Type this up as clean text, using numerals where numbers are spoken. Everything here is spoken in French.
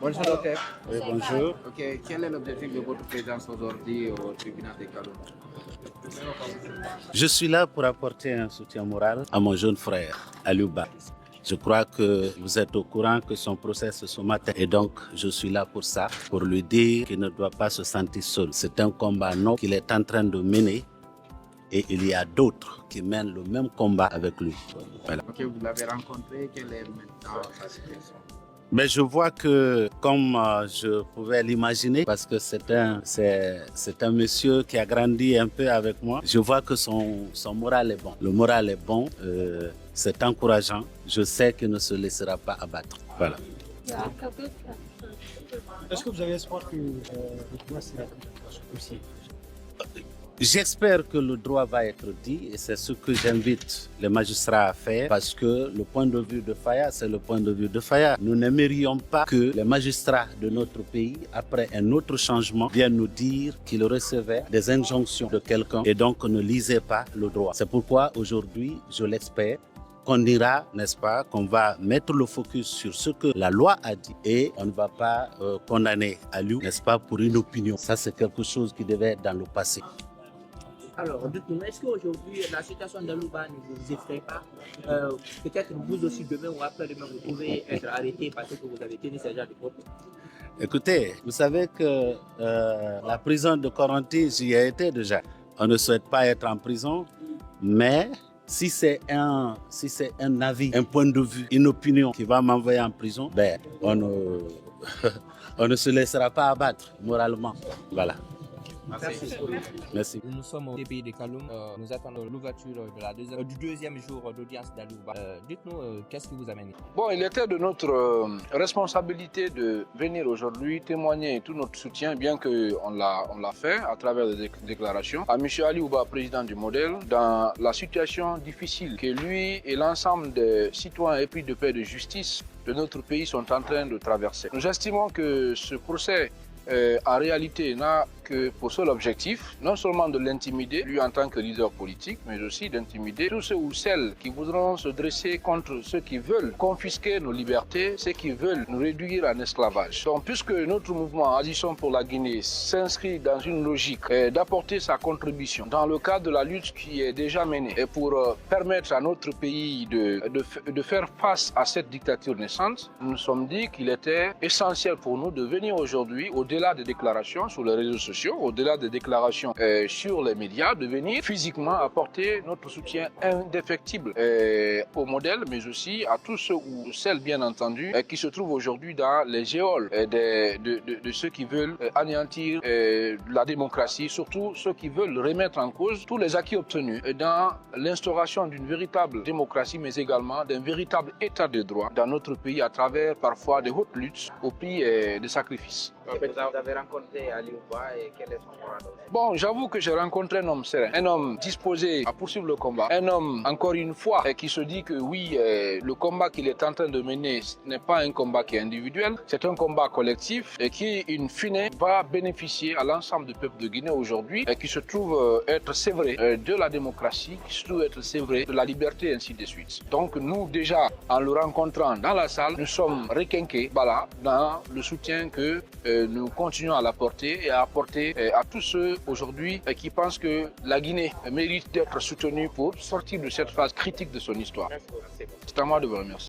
Bonjour docteur. Oui, bonjour. Ok, quel est l'objectif de votre présence aujourd'hui au tribunal de Kaloum? Je suis là pour apporter un soutien moral à mon jeune frère, Aliouba. Je crois que vous êtes au courant que son procès c'est ce matin et donc je suis là pour ça, pour lui dire qu'il ne doit pas se sentir seul. C'est un combat noble qu'il est en train de mener et il y a d'autres qui mènent le même combat avec lui. Voilà. Ok, vous l'avez rencontré, quelle est maintenant sa situation? Mais je vois que, comme je pouvais l'imaginer, parce que c'est un monsieur qui a grandi un peu avec moi, je vois que son moral est bon. Le moral est bon, c'est encourageant. Je sais qu'il ne se laissera pas abattre. Voilà. Est-ce que vous avez espoir que le droit sera aussi? J'espère que le droit va être dit et c'est ce que j'invite les magistrats à faire parce que le point de vue de Faya, c'est le point de vue de Faya. Nous n'aimerions pas que les magistrats de notre pays, après un autre changement, viennent nous dire qu'ils recevaient des injonctions de quelqu'un et donc ne lisaient pas le droit. C'est pourquoi aujourd'hui, je l'espère, qu'on ira, n'est-ce pas, qu'on va mettre le focus sur ce que la loi a dit et on ne va pas condamner Aliou, n'est-ce pas, pour une opinion. Ça, c'est quelque chose qui devait être dans le passé. Alors, dites-nous, est-ce qu'aujourd'hui, la situation d'Aliouba ne vous effraie pas? Peut-être vous aussi, demain ou après-demain, vous pouvez être arrêté parce que vous avez tenu ce genre de propos. Écoutez, vous savez que la prison de Corentin, j'y ai été déjà. On ne souhaite pas être en prison, mais si c'est un avis, un point de vue, une opinion qui va m'envoyer en prison, ben, on ne se laissera pas abattre moralement. Voilà. Merci. Merci. Nous sommes au pays de Kaloum. Nous attendons l'ouverture du deuxième jour d'audience d'Aliouba. Dites-nous, qu'est-ce qui vous amène? Bon, il était de notre responsabilité de venir aujourd'hui témoigner tout notre soutien, bien qu'on l'a fait à travers des déclarations, à M. Aliouba, président du modèle, dans la situation difficile que lui et l'ensemble des citoyens épris de paix et de justice de notre pays sont en train de traverser. Nous estimons que ce procès en réalité n'a que pour seul objectif, non seulement de l'intimider, lui en tant que leader politique, mais aussi d'intimider tous ceux ou celles qui voudront se dresser contre ceux qui veulent confisquer nos libertés, ceux qui veulent nous réduire en esclavage. Donc, puisque notre mouvement Agissons pour la Guinée s'inscrit dans une logique d'apporter sa contribution dans le cadre de la lutte qui est déjà menée et pour permettre à notre pays de faire face à cette dictature naissante, nous nous sommes dit qu'il était essentiel pour nous de venir aujourd'hui, au-delà des déclarations sur les réseaux sociaux, au-delà des déclarations sur les médias, de venir physiquement apporter notre soutien indéfectible au modèle, mais aussi à tous ceux ou celles, bien entendu, qui se trouvent aujourd'hui dans les geôles de ceux qui veulent anéantir la démocratie, surtout ceux qui veulent remettre en cause tous les acquis obtenus dans l'instauration d'une véritable démocratie, mais également d'un véritable état de droit dans notre pays à travers parfois de hautes luttes au prix de sacrifices. Vous avez rencontré Aliouba et quel est son moral? Bon, j'avoue que j'ai rencontré un homme serein, un homme disposé à poursuivre le combat, un homme, encore une fois, qui se dit que oui, le combat qu'il est en train de mener n'est pas un combat qui est individuel, c'est un combat collectif et qui, in fine, va bénéficier à l'ensemble du peuple de Guinée aujourd'hui et qui se trouve être sévré de la démocratie, qui se trouve être sévré de la liberté, et ainsi de suite. Donc nous, déjà, en le rencontrant dans la salle, nous sommes requinqués, voilà, dans le soutien que nous continuons à l'apporter et à apporter à tous ceux aujourd'hui qui pensent que la Guinée mérite d'être soutenue pour sortir de cette phase critique de son histoire. C'est à moi de vous remercier.